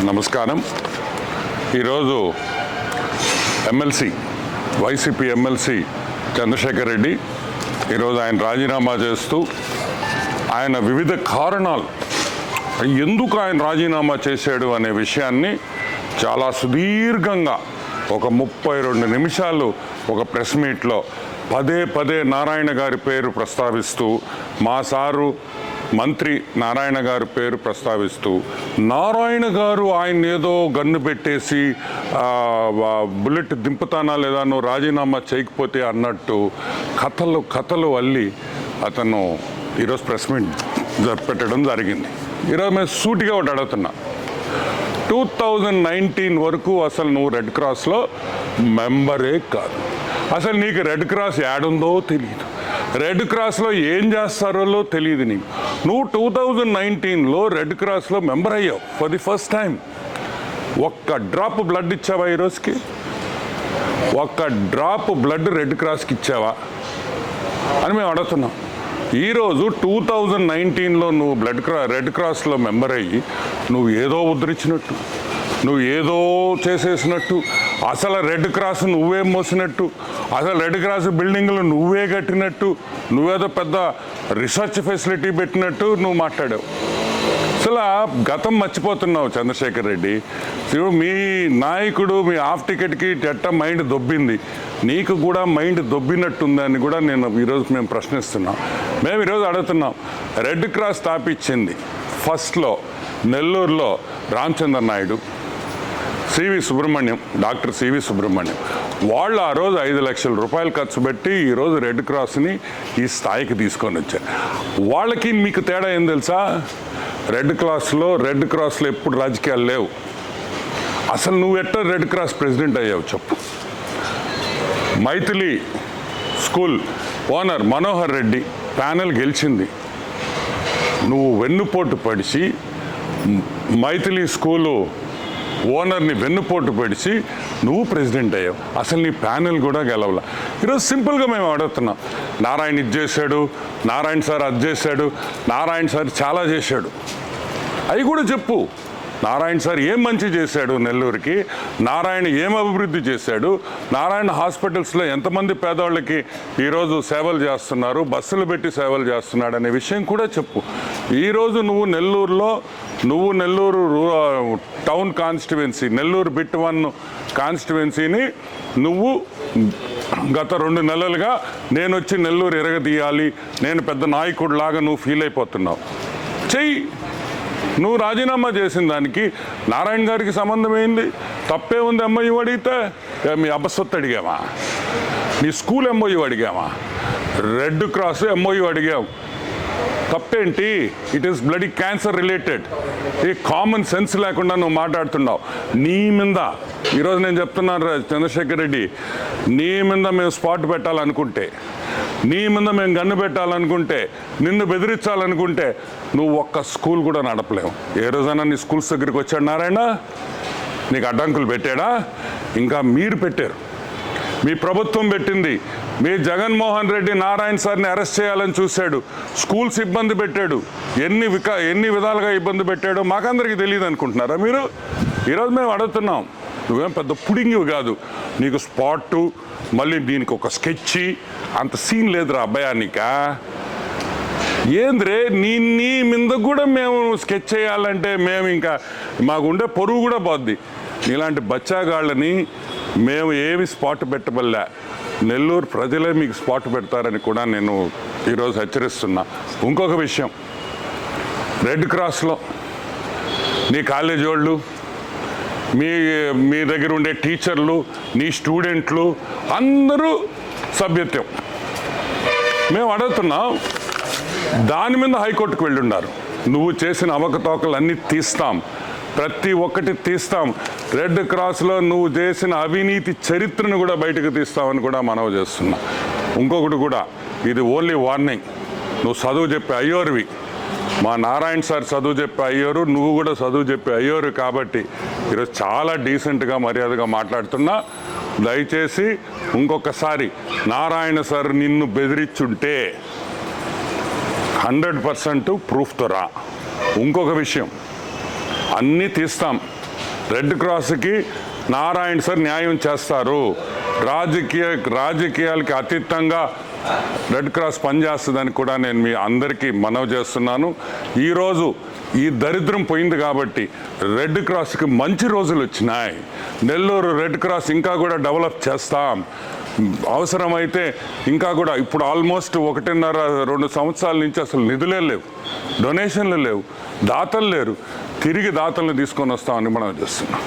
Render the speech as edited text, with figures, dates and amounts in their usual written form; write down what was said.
నమస్కారం. ఈరోజు MLC YCP MLC Chandrashekar Reddy ఈరోజు ఆయన రాజీనామా చేస్తూ ఆయన వివిధ కారణాలు ఎందుకు ఆయన రాజీనామా చేశాడు అనే విషయాన్ని చాలా సుదీర్ఘంగా ఒక 32 నిమిషాలు ఒక ప్రెస్ మీట్లో పదే నారాయణ గారి పేరు ప్రస్తావిస్తూ మా సారు మంత్రి నారాయణ గారి పేరు ప్రస్తావిస్తూ నారాయణ గారు ఆయన ఏదో గన్ను పెట్టేసి బుల్లెట్ దింపుతానా లేదా నువ్వు రాజీనామా చేయకపోతే అన్నట్టు కథలు అల్లి అతను ఈరోజు ప్రెస్ మీట్ పెట్టడం జరిగింది. ఈరోజు మేము సూటిగా ఒకటి అడుగుతున్నా, 2019 వరకు అసలు నువ్వు రెడ్ క్రాస్లో మెంబరే కాదు. అసలు నీకు రెడ్ క్రాస్ యాడుందో తెలియదు, రెడ్ క్రాస్లో ఏం చేస్తారో తెలియదు. నువ్వు 2019లో రెడ్ క్రాస్లో మెంబర్ అయ్యావు ఫర్ ది ఫస్ట్ టైం. ఒక్క డ్రాప్ బ్లడ్ ఇచ్చావా ఈరోజుకి? ఒక్క డ్రాప్ బ్లడ్ రెడ్ క్రాస్కి ఇచ్చావా అని మేము అడుగుతున్నాం. ఈరోజు 2019లో నువ్వు రెడ్ క్రాస్లో మెంబర్ అయ్యి నువ్వు ఏదో ఉద్ధరించినట్టు, నువ్వు ఏదో చేసేసినట్టు, అసలు రెడ్ క్రాస్ నువ్వే మోసినట్టు, అసలు రెడ్ క్రాస్ బిల్డింగ్లు నువ్వే కట్టినట్టు, నువ్వేదో పెద్ద రీసెర్చ్ ఫెసిలిటీ పెట్టినట్టు నువ్వు మాట్లాడావు. అసలు గతం మర్చిపోతున్నావు చంద్రశేఖర్ రెడ్డి. మీ నాయకుడు మీ హాఫ్ టికెట్కి ఎట్ట మైండ్ దొబ్బింది, నీకు కూడా మైండ్ దొబ్బినట్టుందని కూడా మేము ప్రశ్నిస్తున్నాం. మేము ఈరోజు అడుగుతున్నాం, రెడ్ క్రాస్ స్థాపించింది ఫస్ట్లో నెల్లూరులో రామచంద్ర నాయుడు, డాక్టర్ సివి సుబ్రహ్మణ్యం వాళ్ళు ఆ రోజు 5 లక్షల రూపాయలు ఖర్చు పెట్టి ఈరోజు రెడ్ క్రాస్ని ఈ స్థాయికి తీసుకొని వచ్చారు. వాళ్ళకి మీకు తేడా ఏం తెలుసా? రెడ్ క్రాస్లో ఎప్పుడు రాజకీయాలు లేవు. అసలు నువ్వు ఎట్లా రెడ్ క్రాస్ ప్రెసిడెంట్ అయ్యావు చెప్పు. Maithili school owner Manohar Reddy panel గెలిచింది, నువ్వు వెన్నుపోటు పడిచి మైథిలి స్కూలు ఓనర్ని వెన్నుపోటు పడిచి నువ్వు ప్రెసిడెంట్ అయ్యావు. అసలు నీ ప్యానెల్ కూడా గెలవలా. ఈరోజు సింపుల్గా మేము అడుగుతున్నాం, నారాయణ ఇది చేశాడు, నారాయణ సార్ అది చేశాడు, నారాయణ సార్ చాలా చేశాడు, అవి కూడా చెప్పు. నారాయణ సార్ ఏం మంచి చేశాడు నెల్లూరుకి, నారాయణ ఏం అభివృద్ధి చేశాడు, నారాయణ హాస్పిటల్స్లో ఎంతమంది పేదవాళ్ళకి ఈరోజు సేవలు చేస్తున్నారు, బస్సులు పెట్టి సేవలు చేస్తున్నాడు అనే విషయం కూడా చెప్పు. ఈరోజు నువ్వు Nellore town constituency, Nellore bit 1 కాన్స్టిట్యువెన్సీని నువ్వు గత 2 నెలలుగా నేను వచ్చి నెల్లూరు ఎరగదీయాలి, నేను పెద్ద నాయకుడిలాగా నువ్వు ఫీల్ అయిపోతున్నావు. చెయ్యి. నువ్వు రాజీనామా చేసిన దానికి నారాయణ గారికి సంబంధం ఏంది? తప్పే ఉంది. ఎంఓయూ అడిగితే మీ అబ్బసొత్తు అడిగామా? నీ స్కూల్ ఎంఓయూ అడిగామా? రెడ్ క్రాస్ ఎంఓయూ అడిగావు, తప్పేంటి? It is bloody cancer related. ఈ కామన్ సెన్స్ లేకుండా నువ్వు మాట్లాడుతున్నావు. నీ మీద ఈరోజు నేను చెప్తున్నాను చంద్రశేఖర్ రెడ్డి, నీ మీద మేము స్పాట్ పెట్టాలనుకుంటే, నీ మీద మేము గన్ను పెట్టాలనుకుంటే, నిన్ను బెదిరించాలనుకుంటే నువ్వు ఒక్క స్కూల్ కూడా నడపలేవు. ఏ రోజైనా నీ స్కూల్స్ దగ్గరికి వచ్చాడు నారాయణ? నీకు అడ్డంకులు పెట్టాడా? ఇంకా మీరు పెట్టారు, మీ ప్రభుత్వం పెట్టింది. మీ జగన్మోహన్ రెడ్డి నారాయణ సార్ని అరెస్ట్ చేయాలని చూశాడు, స్కూల్స్ ఇబ్బంది పెట్టాడు, ఎన్ని విధాలుగా ఇబ్బంది పెట్టాడో మాకందరికీ తెలియదు అనుకుంటున్నారా మీరు? ఈరోజు మేము అడుగుతున్నాం, నువ్వేం పెద్ద పుడింగివి కాదు, నీకు స్పాటు మళ్ళీ దీనికి ఒక స్కెచ్ అంత సీన్ లేదురా అబ్బాయానికా. ఏంద్రే నీ మీద కూడా మేము స్కెచ్ చేయాలంటే మేము ఇంకా మాకుండే పొరుగు కూడా పోద్ది. ఇలాంటి బచ్చాగాళ్ళని మేము ఏమి స్పాట్ పెట్టబల్లా, నెల్లూరు ప్రజలే మీకు స్పాట్ పెడతారని కూడా నేను ఈరోజు హెచ్చరిస్తున్నా. ఇంకొక విషయం, రెడ్ క్రాస్లో నీ కాలేజీ వాళ్ళు, మీ దగ్గర ఉండే టీచర్లు, నీ స్టూడెంట్లు అందరూ సభ్యత్వం. మేము అడుగుతున్నాం, దాని మీద హైకోర్టుకు వెళ్ళున్నారు. నువ్వు చేసిన అవకతవకలు అన్నీ తీస్తాం, ప్రతి ఒక్కటి తీస్తాం. రెడ్ క్రాస్లో నువ్వు చేసిన అవినీతి చరిత్రను కూడా బయటకు తీస్తామని కూడా మనవి చేస్తున్నా. ఇంకొకటి కూడా, ఇది ఓన్లీ వార్నింగ్. నువ్వు చదువు చెప్పే అయ్యోరువి, మా నారాయణ సార్ చదువు చెప్పే అయ్యోరు, నువ్వు కూడా చదువు చెప్పే అయ్యోరు. కాబట్టి ఈరోజు చాలా డీసెంట్గా మర్యాదగా మాట్లాడుతున్నా. దయచేసి ఇంకొకసారి నారాయణ సార్ నిన్ను బెదిరించుంటే 100% ప్రూఫ్తో రా. ఇంకొక విషయం, అన్నీ తీస్తాం, రెడ్ క్రాస్కి నారాయణ సార్ న్యాయం చేస్తారు. రాజకీయాలకి అతీతంగా రెడ్ క్రాస్ పనిచేస్తుందని కూడా నేను మీ అందరికీ మనవి చేస్తున్నాను. ఈరోజు ఈ దరిద్రం పోయింది కాబట్టి రెడ్ క్రాస్కి మంచి రోజులు వచ్చినాయి. నెల్లూరు రెడ్ క్రాస్ ఇంకా కూడా డెవలప్ చేస్తాం. అవసరమైతే ఇంకా కూడా ఇప్పుడు ఆల్మోస్ట్ 1.5-2 సంవత్సరాల నుంచి అసలు నిధులే లేవు, డొనేషన్లు లేవు, దాతలు లేరు. తిరిగి దాతలను తీసుకొని వస్తామని మనం చేస్తున్నాం.